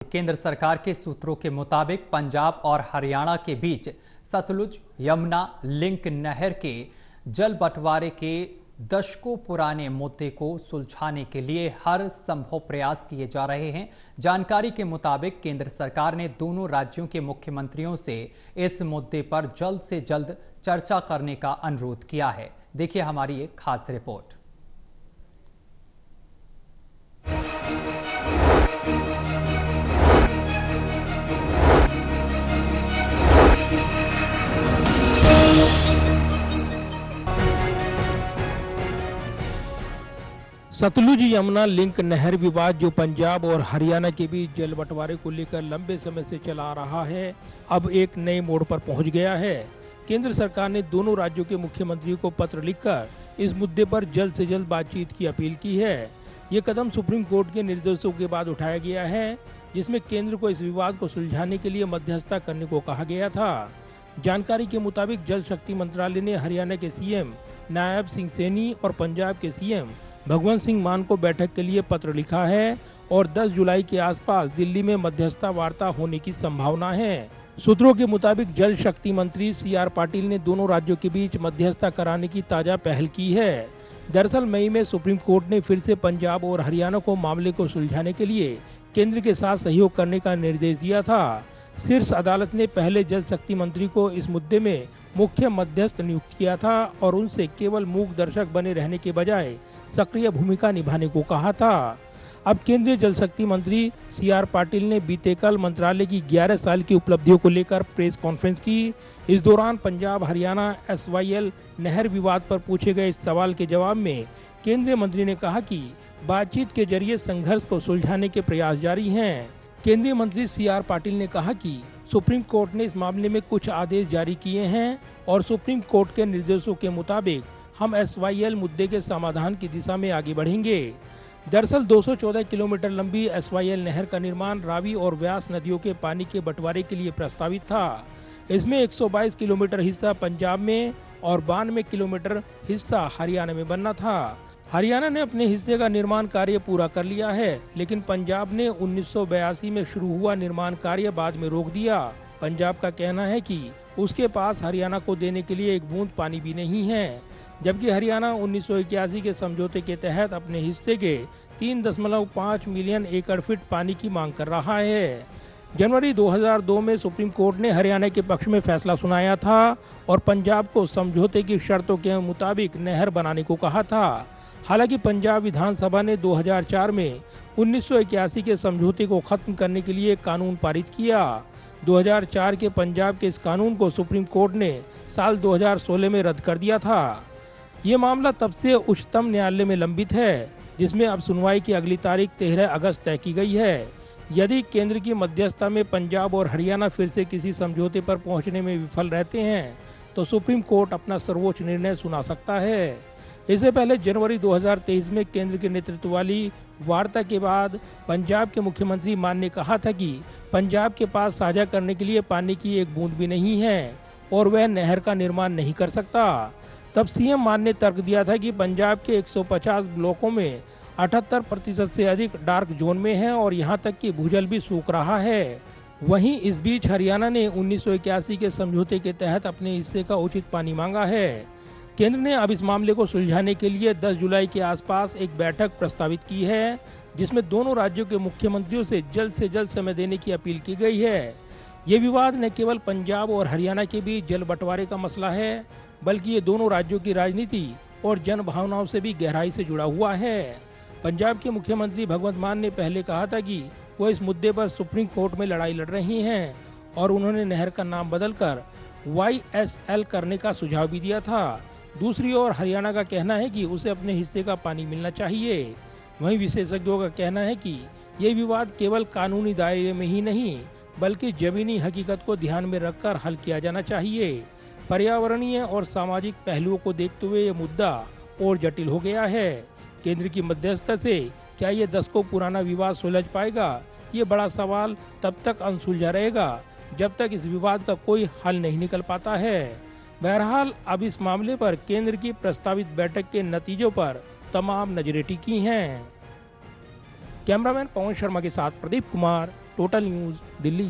केंद्र सरकार के सूत्रों के मुताबिक पंजाब और हरियाणा के बीच सतलुज यमुना लिंक नहर के जल बंटवारे के दशकों पुराने मुद्दे को सुलझाने के लिए हर संभव प्रयास किए जा रहे हैं। जानकारी के मुताबिक केंद्र सरकार ने दोनों राज्यों के मुख्यमंत्रियों से इस मुद्दे पर जल्द से जल्द चर्चा करने का अनुरोध किया है। देखिए हमारी एक खास रिपोर्ट। सतलुज यमुना लिंक नहर विवाद जो पंजाब और हरियाणा के बीच जल बंटवारे को लेकर लंबे समय से चला आ रहा है, अब एक नए मोड़ पर पहुंच गया है। केंद्र सरकार ने दोनों राज्यों के मुख्यमंत्रियों को पत्र लिखकर इस मुद्दे पर जल्द से जल्द बातचीत की अपील की है। ये कदम सुप्रीम कोर्ट के निर्देशों के बाद उठाया गया है, जिसमें केंद्र को इस विवाद को सुलझाने के लिए मध्यस्थता करने को कहा गया था। जानकारी के मुताबिक जल शक्ति मंत्रालय ने हरियाणा के सीएम नायब सिंह सैनी और पंजाब के सीएम भगवंत सिंह मान को बैठक के लिए पत्र लिखा है और 10 जुलाई के आसपास दिल्ली में मध्यस्थता वार्ता होने की संभावना है। सूत्रों के मुताबिक जल शक्ति मंत्री CR पाटिल ने दोनों राज्यों के बीच मध्यस्थता कराने की ताजा पहल की है। दरअसल मई में सुप्रीम कोर्ट ने फिर से पंजाब और हरियाणा को मामले को सुलझाने के लिए केंद्र के साथ सहयोग करने का निर्देश दिया था। शीर्ष अदालत ने पहले जल शक्ति मंत्री को इस मुद्दे में मुख्य मध्यस्थ नियुक्त किया था और उनसे केवल मूक दर्शक बने रहने के बजाय सक्रिय भूमिका निभाने को कहा था। अब केंद्रीय जल शक्ति मंत्री CR पाटिल ने बीते कल मंत्रालय की 11 साल की उपलब्धियों को लेकर प्रेस कॉन्फ्रेंस की। इस दौरान पंजाब हरियाणा SYL नहर विवाद पर पूछे गए इस सवाल के जवाब में केंद्रीय मंत्री ने कहा कि बातचीत के जरिए संघर्ष को सुलझाने के प्रयास जारी हैं। केंद्रीय मंत्री CR पाटिल ने कहा कि सुप्रीम कोर्ट ने इस मामले में कुछ आदेश जारी किए हैं और सुप्रीम कोर्ट के निर्देशों के मुताबिक हम SYL मुद्दे के समाधान की दिशा में आगे बढ़ेंगे। दरअसल 214 किलोमीटर लंबी SYL नहर का निर्माण रावी और व्यास नदियों के पानी के बंटवारे के लिए प्रस्तावित था। इसमें 122 किलोमीटर हिस्सा पंजाब में और 92 किलोमीटर हिस्सा हरियाणा में बनना था। हरियाणा ने अपने हिस्से का निर्माण कार्य पूरा कर लिया है, लेकिन पंजाब ने 1982 में शुरू हुआ निर्माण कार्य बाद में रोक दिया। पंजाब का कहना है कि उसके पास हरियाणा को देने के लिए एक बूंद पानी भी नहीं है, जबकि हरियाणा 1981 के समझौते के तहत अपने हिस्से के 3.5 मिलियन एकड़ फीट पानी की मांग कर रहा है। जनवरी 2002 में सुप्रीम कोर्ट ने हरियाणा के पक्ष में फैसला सुनाया था और पंजाब को समझौते की शर्तों के मुताबिक नहर बनाने को कहा था। हालांकि पंजाब विधानसभा ने 2004 में 1981 के समझौते को खत्म करने के लिए कानून पारित किया। 2004 के पंजाब के इस कानून को सुप्रीम कोर्ट ने साल 2016 में रद्द कर दिया था। ये मामला तब से उच्चतम न्यायालय में लंबित है, जिसमें अब सुनवाई की अगली तारीख 13 अगस्त तय की गई है। यदि केंद्र की मध्यस्थता में पंजाब और हरियाणा फिर से किसी समझौते पर पहुंचने में विफल रहते हैं, तो सुप्रीम कोर्ट अपना सर्वोच्च निर्णय सुना सकता है। इससे पहले जनवरी 2023 में केंद्र के नेतृत्व वाली वार्ता के बाद पंजाब के मुख्यमंत्री मान ने कहा था कि पंजाब के पास साझा करने के लिए पानी की एक बूंद भी नहीं है और वह नहर का निर्माण नहीं कर सकता। तब CM मान ने तर्क दिया था कि पंजाब के 150 ब्लॉकों में 78% से अधिक डार्क जोन में है और यहां तक कि भूजल भी सूख रहा है। वहीं इस बीच हरियाणा ने 1981 के समझौते के तहत अपने हिस्से का उचित पानी मांगा है। केंद्र ने अब इस मामले को सुलझाने के लिए 10 जुलाई के आसपास एक बैठक प्रस्तावित की है, जिसमें दोनों राज्यों के मुख्यमंत्रियों से जल्द समय देने की अपील की गई है। ये विवाद न केवल पंजाब और हरियाणा के बीच जल बंटवारे का मसला है, बल्कि ये दोनों राज्यों की राजनीति और जन भावनाओं से भी गहराई से जुड़ा हुआ है। पंजाब के मुख्यमंत्री भगवंत मान ने पहले कहा था कि वो इस मुद्दे पर सुप्रीम कोर्ट में लड़ाई लड़ रही हैं और उन्होंने नहर का नाम बदलकर YSL करने का सुझाव भी दिया था। दूसरी ओर हरियाणा का कहना है कि उसे अपने हिस्से का पानी मिलना चाहिए। वहीं विशेषज्ञों का कहना है कि ये विवाद केवल कानूनी दायरे में ही नहीं, बल्कि जमीनी हकीकत को ध्यान में रखकर हल किया जाना चाहिए। पर्यावरणीय और सामाजिक पहलुओं को देखते हुए ये मुद्दा और जटिल हो गया है। केंद्र की मध्यस्थता से क्या ये दशकों पुराना विवाद सुलझ पाएगा? ये बड़ा सवाल तब तक अनसुलझा रहेगा जब तक इस विवाद का कोई हल नहीं निकल पाता है। बहरहाल अब इस मामले पर केंद्र की प्रस्तावित बैठक के नतीजों पर तमाम नजरें टिकी हैं। कैमरामैन पवन शर्मा के साथ प्रदीप कुमार, टोटल न्यूज दिल्ली।